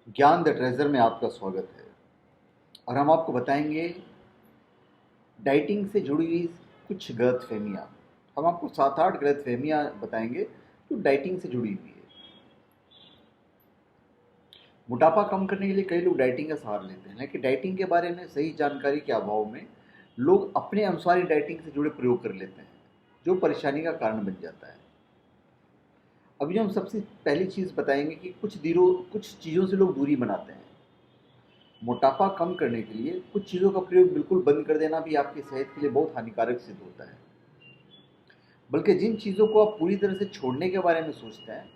ज्ञान the treasure में आपका स्वागत है। और हम आपको बताएंगे डाइटिंग से जुड़ी हुई कुछ गलतफहमियाँ। हम आपको 7-8 गलतफहमियाँ बताएंगे जो डाइटिंग से जुड़ी हुई है। मोटापा कम करने के लिए कई लोग डाइटिंग का सहारा लेते हैं, लेकिन डाइटिंग के बारे में सही जानकारी के अभाव में लोग अपने अनुसार ही डाइटिंग से जुड़े प्रयोग कर लेते हैं, जो परेशानी का कारण बन जाता है। अभी हम सबसे पहली चीज़ बताएंगे कि कुछ चीज़ों से लोग दूरी बनाते हैं। मोटापा कम करने के लिए कुछ चीज़ों का प्रयोग बिल्कुल बंद कर देना भी आपकी सेहत के लिए बहुत हानिकारक सिद्ध होता है। बल्कि जिन चीज़ों को आप पूरी तरह से छोड़ने के बारे में सोचते हैं,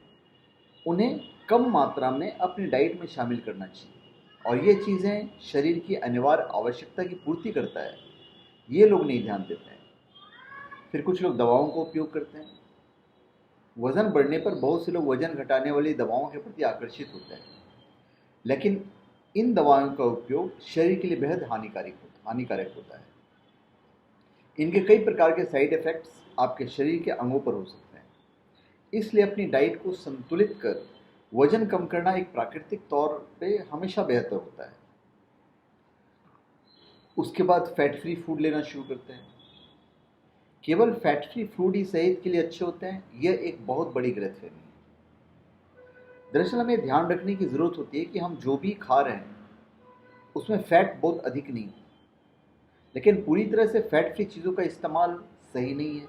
उन्हें कम मात्रा में अपनी डाइट में शामिल करना चाहिए। और ये चीज़ें शरीर की अनिवार्य आवश्यकता की पूर्ति करता है, ये लोग नहीं ध्यान देते हैं। फिर कुछ लोग दवाओं का उपयोग करते हैं। वज़न बढ़ने पर बहुत से लोग वज़न घटाने वाली दवाओं के प्रति आकर्षित होते हैं, लेकिन इन दवाओं का उपयोग शरीर के लिए बेहद हानिकारक होता है। इनके कई प्रकार के साइड इफ़ेक्ट्स आपके शरीर के अंगों पर हो सकते हैं। इसलिए अपनी डाइट को संतुलित कर वजन कम करना एक प्राकृतिक तौर पे हमेशा बेहतर होता है। उसके बाद फैट फ्री फूड लेना शुरू करते हैं। केवल फैट फ्री फूड ही सेहत के लिए अच्छे होते हैं, यह एक बहुत बड़ी गलतफहमी है। दरअसल हमें ध्यान रखने की ज़रूरत होती है कि हम जो भी खा रहे हैं उसमें फ़ैट बहुत अधिक नहीं हो, लेकिन पूरी तरह से फैट फ्री चीज़ों का इस्तेमाल सही नहीं है।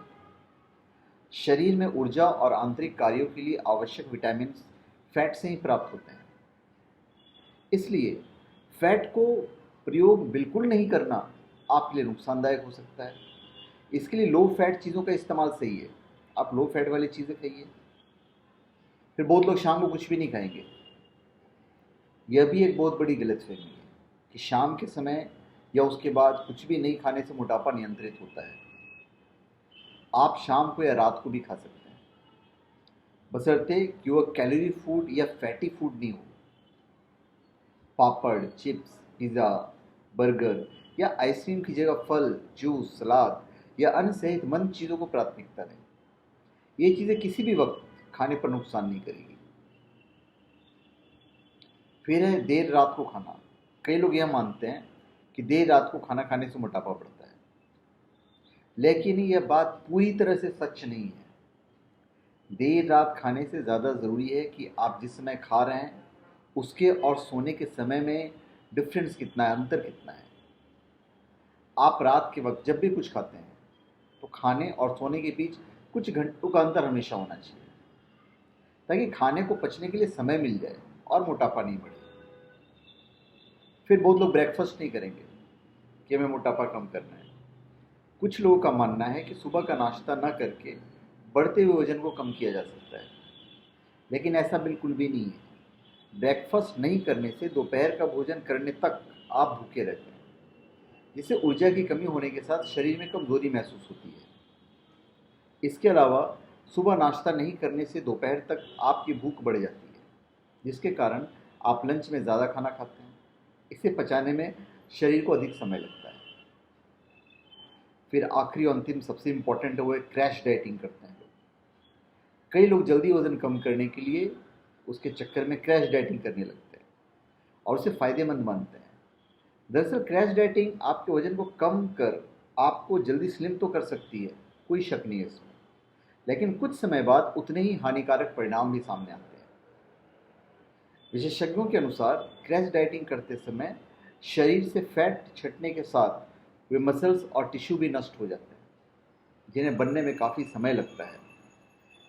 शरीर में ऊर्जा और आंतरिक कार्यों के लिए आवश्यक विटामिन फैट से ही प्राप्त होते हैं। इसलिए फैट को प्रयोग बिल्कुल नहीं करना आपके लिए नुकसानदायक हो सकता है। इसके लिए लो फैट चीज़ों का इस्तेमाल सही है। आप लो फैट वाली चीज़ें खाइए। फिर बहुत लोग शाम को कुछ भी नहीं खाएंगे। यह भी एक बहुत बड़ी गलतफहमी है कि शाम के समय या उसके बाद कुछ भी नहीं खाने से मोटापा नियंत्रित होता है। आप शाम को या रात को भी खा सकते हैं, बशर्ते कि वह कैलोरी फूड या फैटी फूड नहीं हो। पापड़, चिप्स, पिज़्ज़ा, बर्गर या आइसक्रीम की जगह फल, जूस, सलाद या अन्य सेहतमंद चीज़ों को प्राथमिकता दें। ये चीज़ें किसी भी वक्त खाने पर नुकसान नहीं करेगी। फिर है देर रात को खाना। कई लोग यह मानते हैं कि देर रात को खाना खाने से मोटापा बढ़ता है, लेकिन यह बात पूरी तरह से सच नहीं है। देर रात खाने से ज़्यादा ज़रूरी है कि आप जिस समय खा रहे हैं उसके और सोने के समय में डिफरेंस कितना है, अंतर कितना है। आप रात के वक्त जब भी कुछ खाते हैं तो खाने और सोने के बीच कुछ घंटों का अंतर हमेशा होना चाहिए, ताकि खाने को पचने के लिए समय मिल जाए और मोटापा नहीं बढ़े। फिर बहुत लोग ब्रेकफास्ट नहीं करेंगे कि हमें मोटापा कम करना है। कुछ लोगों का मानना है कि सुबह का नाश्ता न करके बढ़ते हुए वजन को कम किया जा सकता है, लेकिन ऐसा बिल्कुल भी नहीं है। ब्रेकफास्ट नहीं करने से दोपहर का भोजन करने तक आप भूखे रहते हैं, जिससे ऊर्जा की कमी होने के साथ शरीर में कमजोरी महसूस होती है। इसके अलावा सुबह नाश्ता नहीं करने से दोपहर तक आपकी भूख बढ़ जाती है, जिसके कारण आप लंच में ज़्यादा खाना खाते हैं। इसे पचाने में शरीर को अधिक समय लगता है। फिर आखिरी और अंतिम सबसे इम्पॉर्टेंट है, वो क्रैश डाइटिंग करते हैं लोग। कई लोग जल्दी वजन कम करने के लिए उसके चक्कर में क्रैश डाइटिंग करने लगते हैं और उसे फ़ायदेमंद मानते हैं। दरअसल क्रैश डाइटिंग आपके वजन को कम कर आपको जल्दी स्लिम तो कर सकती है, कोई शक नहीं है इसमें, लेकिन कुछ समय बाद उतने ही हानिकारक परिणाम भी सामने आते हैं। विशेषज्ञों के अनुसार क्रैश डाइटिंग करते समय शरीर से फैट छटने के साथ वे मसल्स और टिश्यू भी नष्ट हो जाते हैं, जिन्हें बनने में काफ़ी समय लगता है।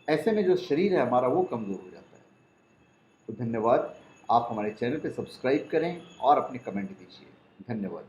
ऐसे में जो शरीर है हमारा वो कमज़ोर हो जाता है। तो धन्यवाद। आप हमारे चैनल पे सब्सक्राइब करें और अपने कमेंट दीजिए। धन्यवाद।